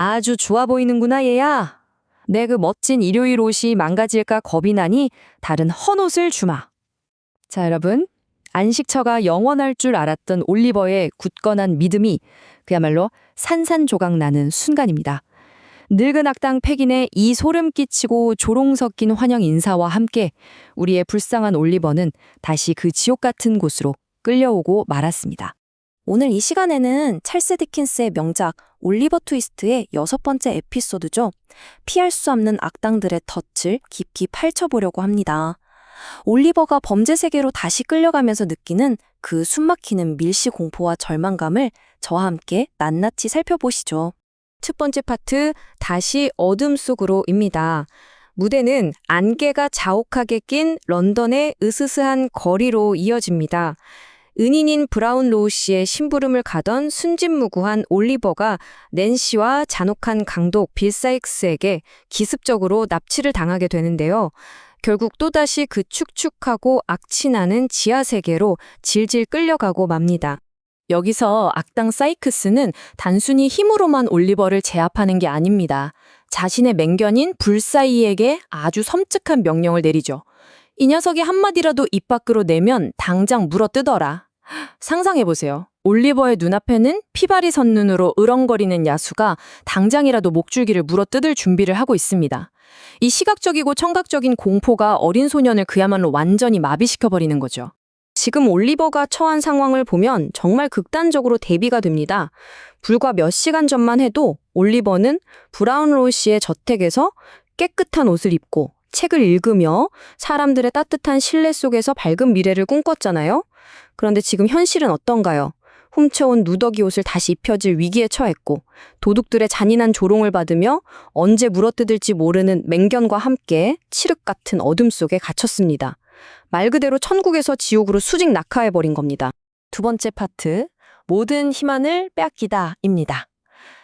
아주 좋아 보이는구나, 얘야. 내 그 멋진 일요일 옷이 망가질까 겁이 나니 다른 헌 옷을 주마. 자, 여러분. 안식처가 영원할 줄 알았던 올리버의 굳건한 믿음이 그야말로 산산조각 나는 순간입니다. 늙은 악당 팩인의 이 소름 끼치고 조롱 섞인 환영 인사와 함께 우리의 불쌍한 올리버는 다시 그 지옥 같은 곳으로 끌려오고 말았습니다. 오늘 이 시간에는 찰스 디킨스의 명작 올리버 트위스트의 6번째 에피소드죠. 피할 수 없는 악당들의 덫을 깊이 파헤쳐보려고 합니다. 올리버가 범죄 세계로 다시 끌려가면서 느끼는 그 숨막히는 밀시 공포와 절망감을 저와 함께 낱낱이 살펴보시죠. 첫 번째 파트, 다시 어둠 속으로입니다. 무대는 안개가 자욱하게 낀 런던의 으스스한 거리로 이어집니다. 은인인 브라운 로우 씨의 심부름을 가던 순진무구한 올리버가 낸시와 잔혹한 강독 빌 사이크스에게 기습적으로 납치를 당하게 되는데요. 결국 또다시 그 축축하고 악취나는 지하세계로 질질 끌려가고 맙니다. 여기서 악당 사이크스는 단순히 힘으로만 올리버를 제압하는 게 아닙니다. 자신의 맹견인 불사이에게 아주 섬뜩한 명령을 내리죠. 이 녀석이 한마디라도 입 밖으로 내면 당장 물어뜯어라. 상상해보세요. 올리버의 눈앞에는 피발이 선 눈으로 으렁거리는 야수가 당장이라도 목줄기를 물어뜯을 준비를 하고 있습니다. 이 시각적이고 청각적인 공포가 어린 소년을 그야말로 완전히 마비시켜버리는 거죠. 지금 올리버가 처한 상황을 보면 정말 극단적으로 대비가 됩니다. 불과 몇 시간 전만 해도 올리버는 브라운 로우 씨의 저택에서 깨끗한 옷을 입고 책을 읽으며 사람들의 따뜻한 신뢰 속에서 밝은 미래를 꿈꿨잖아요. 그런데 지금 현실은 어떤가요? 훔쳐온 누더기 옷을 다시 입혀질 위기에 처했고 도둑들의 잔인한 조롱을 받으며 언제 물어뜯을지 모르는 맹견과 함께 칠흑 같은 어둠 속에 갇혔습니다. 말 그대로 천국에서 지옥으로 수직 낙하해버린 겁니다. 두 번째 파트, 모든 희망을 빼앗기다입니다.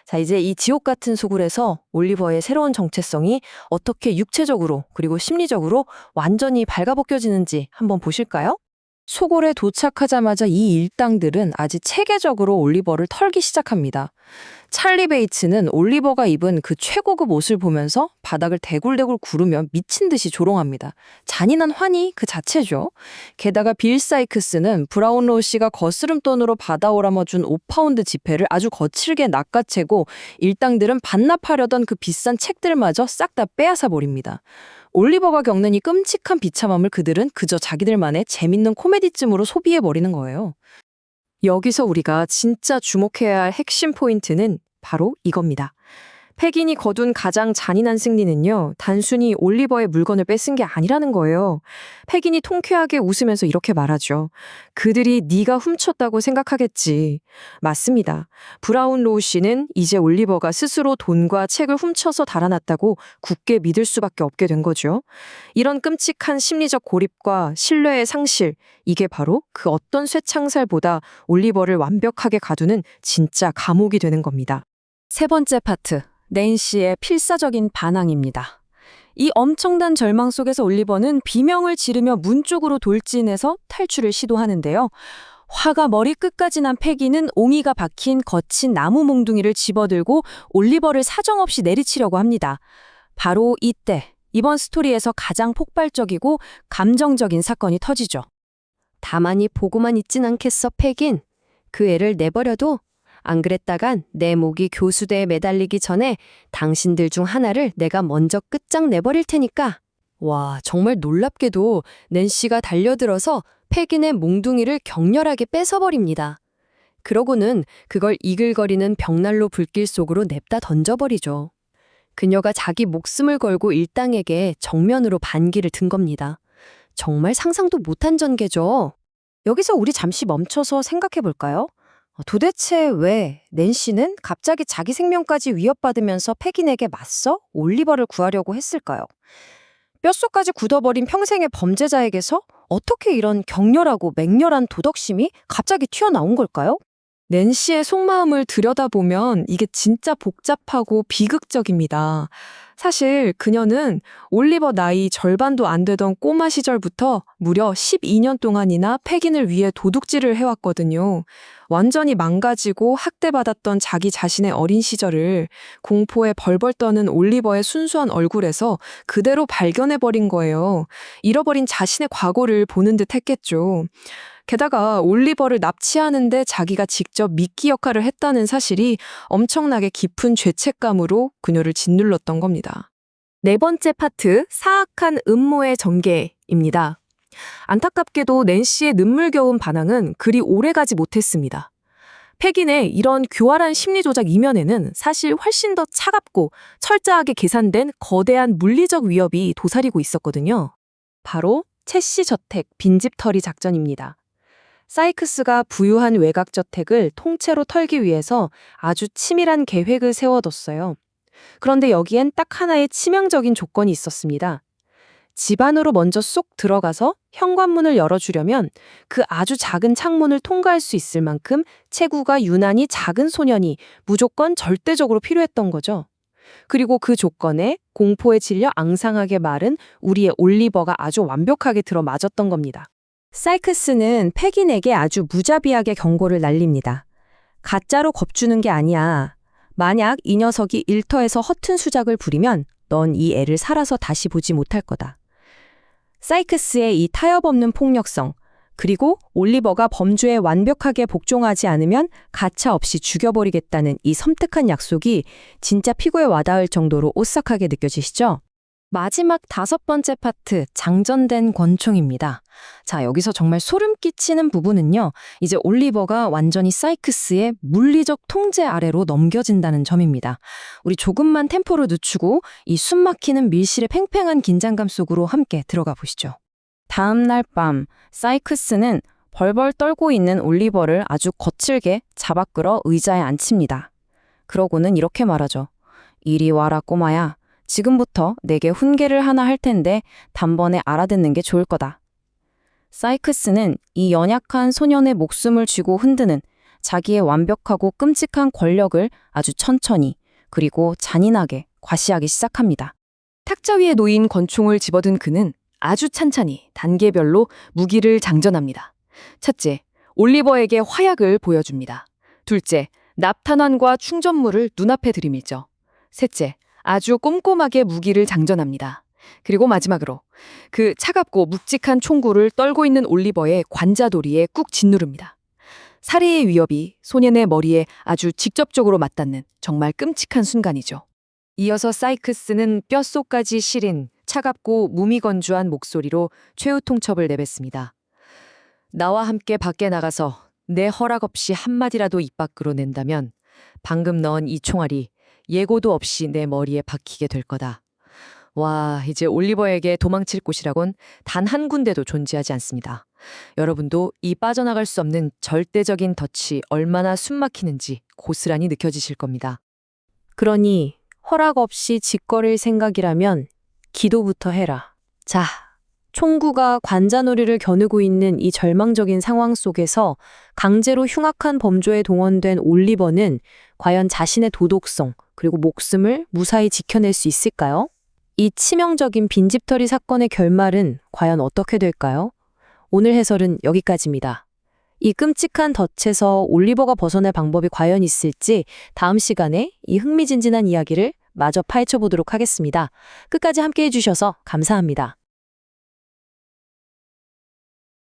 자, 이제 이 지옥 같은 소굴에서 올리버의 새로운 정체성이 어떻게 육체적으로 그리고 심리적으로 완전히 발가벗겨지는지 한번 보실까요? 소굴에 도착하자마자 이 일당들은 아주 체계적으로 올리버를 털기 시작합니다. 찰리 베이츠는 올리버가 입은 그 최고급 옷을 보면서 바닥을 대굴대굴 구르며 미친 듯이 조롱합니다. 잔인한 환희 그 자체죠. 게다가 빌 사이크스는 브라운 로우 씨가 거스름돈으로 받아오라며 준 5파운드 지폐를 아주 거칠게 낚아채고 일당들은 반납하려던 그 비싼 책들마저 싹 다 빼앗아 버립니다. 올리버가 겪는 이 끔찍한 비참함을 그들은 그저 자기들만의 재밌는 코미디쯤으로 소비해버리는 거예요. 여기서 우리가 진짜 주목해야 할 핵심 포인트는 바로 이겁니다. 팩인이 거둔 가장 잔인한 승리는요, 단순히 올리버의 물건을 뺏은 게 아니라는 거예요. 팩인이 통쾌하게 웃으면서 이렇게 말하죠. 그들이 네가 훔쳤다고 생각하겠지. 맞습니다. 브라운 로우 씨는 이제 올리버가 스스로 돈과 책을 훔쳐서 달아났다고 굳게 믿을 수밖에 없게 된 거죠. 이런 끔찍한 심리적 고립과 신뢰의 상실, 이게 바로 그 어떤 쇠창살보다 올리버를 완벽하게 가두는 진짜 감옥이 되는 겁니다. 세 번째 파트. 낸시의 필사적인 반항입니다. 이 엄청난 절망 속에서 올리버는 비명을 지르며 문 쪽으로 돌진해서 탈출을 시도하는데요. 화가 머리끝까지 난 패기는 옹이가 박힌 거친 나무 몽둥이를 집어들고 올리버를 사정없이 내리치려고 합니다. 바로 이때 이번 스토리에서 가장 폭발적이고 감정적인 사건이 터지죠. 다만이 보고만 있진 않겠어, 패긴. 그 애를 내버려도 안 그랬다간 내 목이 교수대에 매달리기 전에 당신들 중 하나를 내가 먼저 끝장내버릴 테니까. 와, 정말 놀랍게도 낸시가 달려들어서 패긴의 몽둥이를 격렬하게 뺏어버립니다. 그러고는 그걸 이글거리는 벽난로 불길 속으로 냅다 던져버리죠. 그녀가 자기 목숨을 걸고 일당에게 정면으로 반기를 든 겁니다. 정말 상상도 못한 전개죠. 여기서 우리 잠시 멈춰서 생각해볼까요? 도대체 왜 낸시는 갑자기 자기 생명까지 위협받으면서 패긴에게 맞서 올리버를 구하려고 했을까요? 뼛속까지 굳어버린 평생의 범죄자에게서 어떻게 이런 격렬하고 맹렬한 도덕심이 갑자기 튀어나온 걸까요? 낸시의 속마음을 들여다보면 이게 진짜 복잡하고 비극적입니다. 사실 그녀는 올리버 나이 절반도 안 되던 꼬마 시절부터 무려 12년 동안이나 패긴을 위해 도둑질을 해왔거든요. 완전히 망가지고 학대받았던 자기 자신의 어린 시절을 공포에 벌벌 떠는 올리버의 순수한 얼굴에서 그대로 발견해버린 거예요. 잃어버린 자신의 과거를 보는 듯 했겠죠. 게다가 올리버를 납치하는데 자기가 직접 미끼 역할을 했다는 사실이 엄청나게 깊은 죄책감으로 그녀를 짓눌렀던 겁니다. 네 번째 파트, 사악한 음모의 전개입니다. 안타깝게도 낸시의 눈물겨운 반항은 그리 오래가지 못했습니다. 패긴의 이런 교활한 심리 조작 이면에는 사실 훨씬 더 차갑고 철저하게 계산된 거대한 물리적 위협이 도사리고 있었거든요. 바로 채씨 저택 빈집털이 작전입니다. 사이크스가 부유한 외곽 저택을 통째로 털기 위해서 아주 치밀한 계획을 세워뒀어요. 그런데 여기엔 딱 하나의 치명적인 조건이 있었습니다. 집 안으로 먼저 쏙 들어가서 현관문을 열어주려면 그 아주 작은 창문을 통과할 수 있을 만큼 체구가 유난히 작은 소년이 무조건 절대적으로 필요했던 거죠. 그리고 그 조건에 공포에 질려 앙상하게 마른 우리의 올리버가 아주 완벽하게 들어맞았던 겁니다. 사이크스는 패긴에게 아주 무자비하게 경고를 날립니다. 가짜로 겁주는 게 아니야. 만약 이 녀석이 일터에서 허튼 수작을 부리면 넌 이 애를 살아서 다시 보지 못할 거다. 사이크스의 이 타협 없는 폭력성, 그리고 올리버가 범죄에 완벽하게 복종하지 않으면 가차 없이 죽여버리겠다는 이 섬뜩한 약속이 진짜 피고에 와닿을 정도로 오싹하게 느껴지시죠? 마지막 5번째 파트, 장전된 권총입니다. 자, 여기서 정말 소름 끼치는 부분은요. 이제 올리버가 완전히 사이크스의 물리적 통제 아래로 넘겨진다는 점입니다. 우리 조금만 템포를 늦추고 이 숨막히는 밀실의 팽팽한 긴장감 속으로 함께 들어가 보시죠. 다음 날 밤, 사이크스는 벌벌 떨고 있는 올리버를 아주 거칠게 잡아 끌어 의자에 앉힙니다. 그러고는 이렇게 말하죠. 이리 와라 꼬마야. 지금부터 내게 훈계를 하나 할 텐데 단번에 알아듣는 게 좋을 거다. 사이크스는 이 연약한 소년의 목숨을 쥐고 흔드는 자기의 완벽하고 끔찍한 권력을 아주 천천히 그리고 잔인하게 과시하기 시작합니다. 탁자 위에 놓인 권총을 집어든 그는 아주 찬찬히 단계별로 무기를 장전합니다. 첫째, 올리버에게 화약을 보여줍니다. 둘째, 납탄환과 충전물을 눈앞에 들이밀죠. 셋째, 아주 꼼꼼하게 무기를 장전합니다. 그리고 마지막으로 그 차갑고 묵직한 총구를 떨고 있는 올리버의 관자도리에 꾹 짓누릅니다. 살해의 위협이 소년의 머리에 아주 직접적으로 맞닿는 정말 끔찍한 순간이죠. 이어서 사이크스는 뼛속까지 시린 차갑고 무미건조한 목소리로 최후 통첩을 내뱉습니다. 나와 함께 밖에 나가서 내 허락 없이 한마디라도 입 밖으로 낸다면 방금 넣은 이 총알이 예고도 없이 내 머리에 박히게 될 거다. 와, 이제 올리버에게 도망칠 곳이라곤 단 한 군데도 존재하지 않습니다. 여러분도 이 빠져나갈 수 없는 절대적인 덫이 얼마나 숨막히는지 고스란히 느껴지실 겁니다. 그러니 허락 없이 짓거릴 생각이라면 기도부터 해라. 자, 총구가 관자놀이를 겨누고 있는 이 절망적인 상황 속에서 강제로 흉악한 범죄에 동원된 올리버는 과연 자신의 도덕성 그리고 목숨을 무사히 지켜낼 수 있을까요? 이 치명적인 빈집털이 사건의 결말은 과연 어떻게 될까요? 오늘 해설은 여기까지입니다. 이 끔찍한 덫에서 올리버가 벗어날 방법이 과연 있을지 다음 시간에 이 흥미진진한 이야기를 마저 파헤쳐 보도록 하겠습니다. 끝까지 함께 해주셔서 감사합니다.